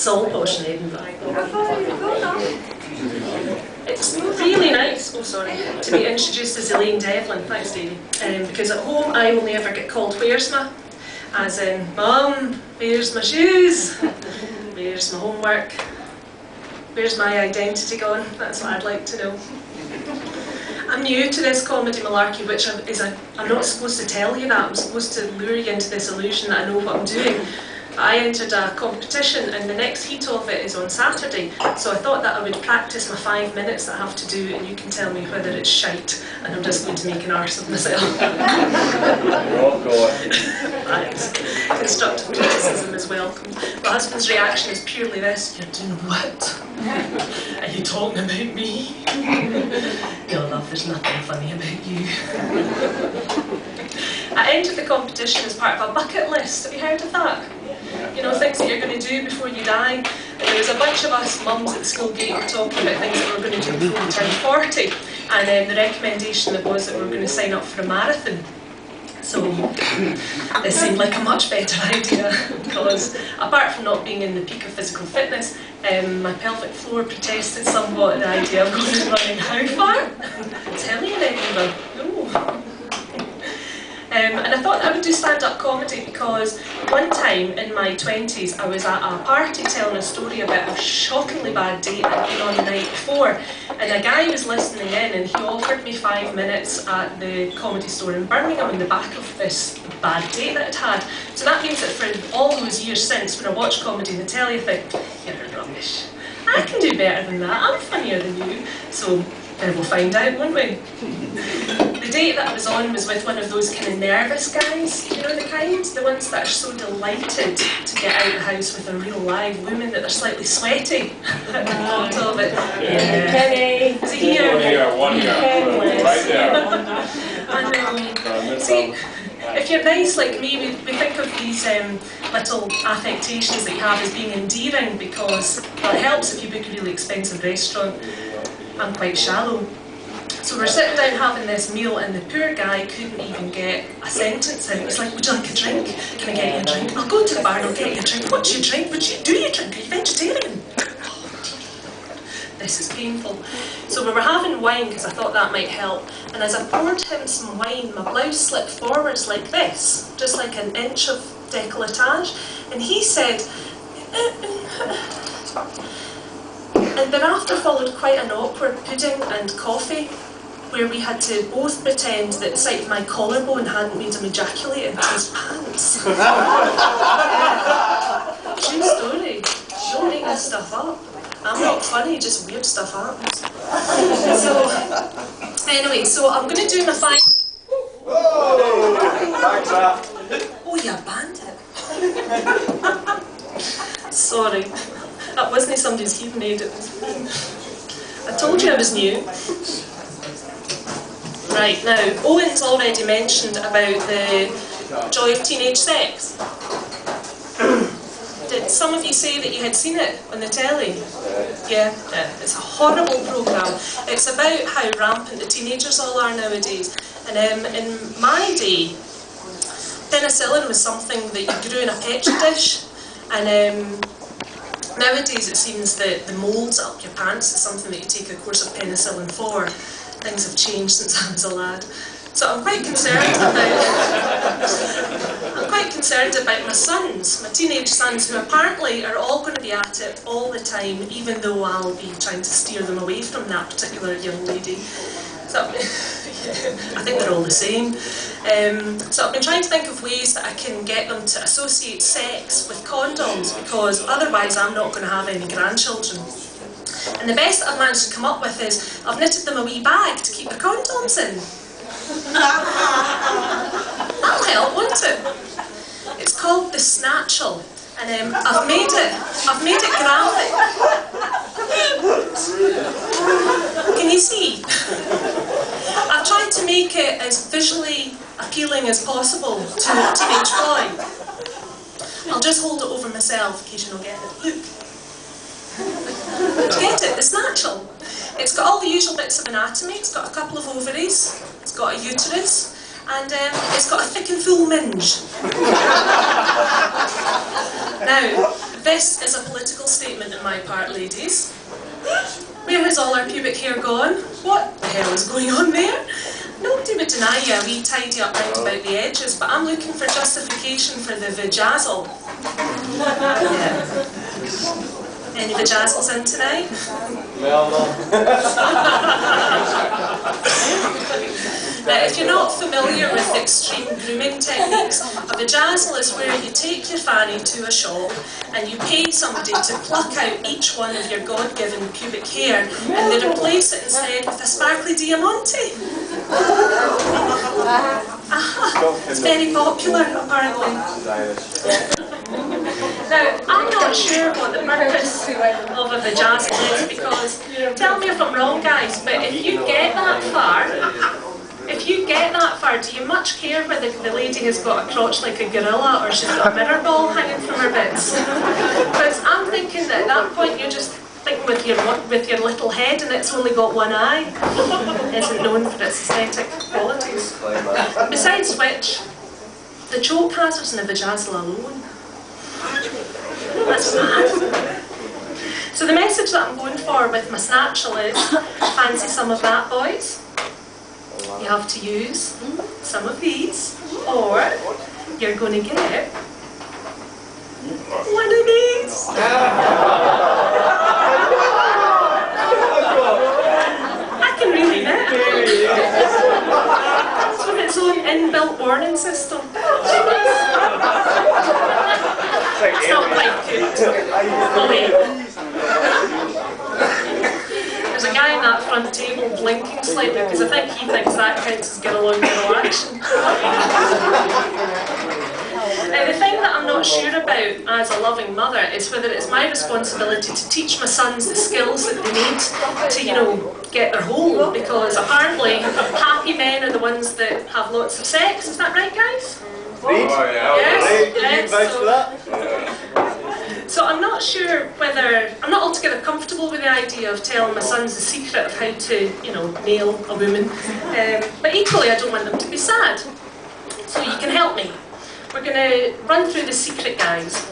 It's all posh in Edinburgh. It's really nice, to be introduced as Elaine Devlin, thanks Davey, because at home I only ever get called where's ma, as in, Mum, where's my shoes, where's my homework, where's my identity gone, that's what I'd like to know. I'm new to this comedy malarkey, which I'm not supposed to tell you that, I'm supposed to lure you into this illusion that I know what I'm doing. I entered a competition and the next heat of it is on Saturday, so I thought that I would practice my 5 minutes that I have to do and you can tell me whether it's shite and I'm just going to make an arse of myself. Oh God. Thanks. Constructive criticism is welcome. My husband's reaction is purely this: you're doing what? Are you talking about me? Girl love, there's nothing funny about you. I entered the competition as part of a bucket list. Have you heard of that? You know, things that you're going to do before you die. And there was a bunch of us mums at the school gate who were talking about things that we were going to do before we turned 40. And the recommendation was that we were going to sign up for a marathon. So this seemed like a much better idea because apart from not being in the peak of physical fitness, my pelvic floor protested somewhat at the idea of going and running how far? It's hilly in Edinburgh. No. And I thought I would do stand-up comedy because one time in my 20s I was at a party telling a story about a shockingly bad date I'd been on the night before, and a guy was listening in and he offered me 5 minutes at the Comedy Store in Birmingham in the back of this bad date that I'd had. So that means that for all those years since, when I watch comedy in the telly I think, you're rubbish. I can do better than that, I'm funnier than you. So we'll find out, won't we? The date that I was on was with one of those kind of nervous guys, you know the kind? The ones that are so delighted to get out of the house with a real live woman that they're slightly sweaty at the thought of it. Yeah. Kenny! Is he here? One here. Right there. I know. See, if you're nice like me, we think of these little affectations that you have as being endearing because, well, it helps if you book a really expensive restaurant. I'm quite shallow. So we're sitting down having this meal and the poor guy couldn't even get a sentence out. He's like, would you like a drink? Can I get you a drink? I'll go to the bar and I'll get you a drink. What's your drink? Do you drink? Are you vegetarian? This is painful. So we were having wine because I thought that might help. And as I poured him some wine, my blouse slipped forwards like this, just like an inch of décolletage. And he said, and thereafter followed quite an awkward pudding and coffee, where we had to both pretend that the sight of my collarbone hadn't made him ejaculate into his pants. True story. Don't make this stuff up. I'm not funny, just weird stuff happens. So, anyway, so I'm going to do my fine. Oh, you bandit. Sorry. That wasn't somebody's hearing aid, it was me. I told you I was new. Right, now, Owen's already mentioned about the joy of teenage sex. Did some of you say that you had seen it on the telly? Yeah, it's a horrible programme. It's about how rampant the teenagers all are nowadays. And in my day, penicillin was something that you grew in a petri dish. And nowadays it seems that the moulds up your pants is something that you take a course of penicillin for. Things have changed since I was a lad. So I'm quite concerned about my sons, my teenage sons, who apparently are all going to be at it all the time, even though I'll be trying to steer them away from that particular young lady. So I think they're all the same. So I've been trying to think of ways that I can get them to associate sex with condoms, because otherwise I'm not going to have any grandchildren. And the best that I've managed to come up with is I've knitted them a wee bag to keep their condoms in. That'll help, won't it? It's called the Snatchel, and I've made it graphic. Can you see? I've tried to make it as visually appealing as possible to a teenage boy. I'll just hold it over myself in case you don't get it. Look. Do you get it? The Snatchel. It's got all the usual bits of anatomy. It's got a couple of ovaries, it's got a uterus, and it's got a thick and full minge. Now, This is a political statement on my part, ladies. Where has all our pubic hair gone? What the hell is going on there? Nobody would deny you a wee tidy up round about the edges, but I'm looking for justification for the vajazzle. Yeah. Any vajazzles in tonight? Well, no. Now, if you're not familiar with extreme grooming techniques, a vajazzle is where you take your fanny to a shop and you pay somebody to pluck out each one of your God-given pubic hair and they replace it instead with a sparkly diamante. It's very popular, apparently. Now, I'm not sure what the purpose of a vajazzle is because, tell me if I'm wrong guys, but if you get that far, do you much care whether the lady has got a crotch like a gorilla or she's got a mirror ball hanging from her bits? Because I'm thinking that at that point you're just thinking with your little head and it's only got one eye. Isn't known for its aesthetic qualities. Besides which, the choke hazards in a vajazzle alone. That's mad. So the message that I'm going for with my snatchel is, fancy some of that, boys? You have to use some of these, or you're going to get one of these. I can really knit. It's with its own inbuilt warning system. It's not quite good. Oh wait. There's a guy in that front table blinking slightly because I think he thinks that counts as get along, get all action. Now, the thing that I'm not sure about as a loving mother is whether it's my responsibility to teach my sons the skills that they need to, you know, get their hole, because apparently happy men are the ones that have lots of sex. Is that right, guys? Yes. So I'm not sure whether, I'm not altogether comfortable with the idea of telling my sons the secret of how to, you know, nail a woman. But equally I don't want them to be sad. So you can help me. We're going to run through the secret, guys.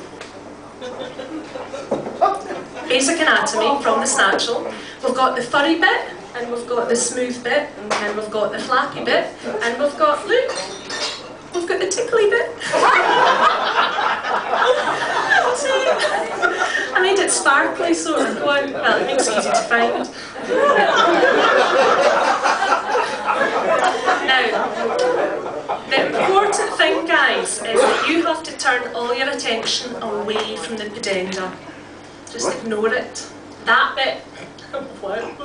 Basic anatomy from the snatchel. We've got the furry bit, and we've got the smooth bit, and we've got the flappy bit, and we've got, look, we've got the tickly bit. I made it sparkly sort of one. Well, it makes it easy to find. Now, the important thing, guys, is that you have to turn all your attention away from the pudenda. Just ignore it. That bit. What?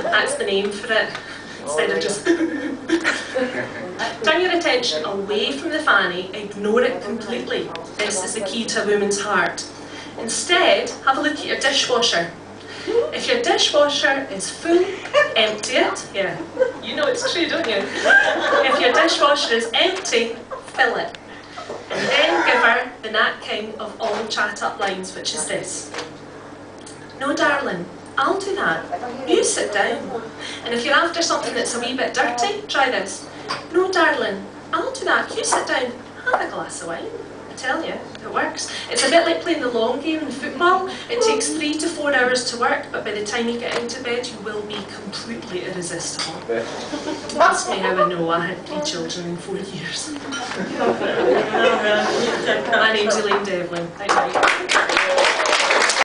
That's the name for it. Instead of just turn your attention away from the fanny, ignore it completely. This is the key to a woman's heart. Instead, have a look at your dishwasher. If your dishwasher is full, empty it. Yeah, you know it's true, don't you? If your dishwasher is empty, fill it. And then give her the Nat King of all chat-up lines, which is this. No, darling. I'll do that. You sit down. And if you're after something that's a wee bit dirty, try this. No, darling, I'll do that. You sit down. Have a glass of wine. I tell you, it works. It's a bit like playing the long game in football. It takes 3 to 4 hours to work, but by the time you get into bed, you will be completely irresistible. Ask me how I know. I had 3 children in 4 years. My name's Elaine Devlin.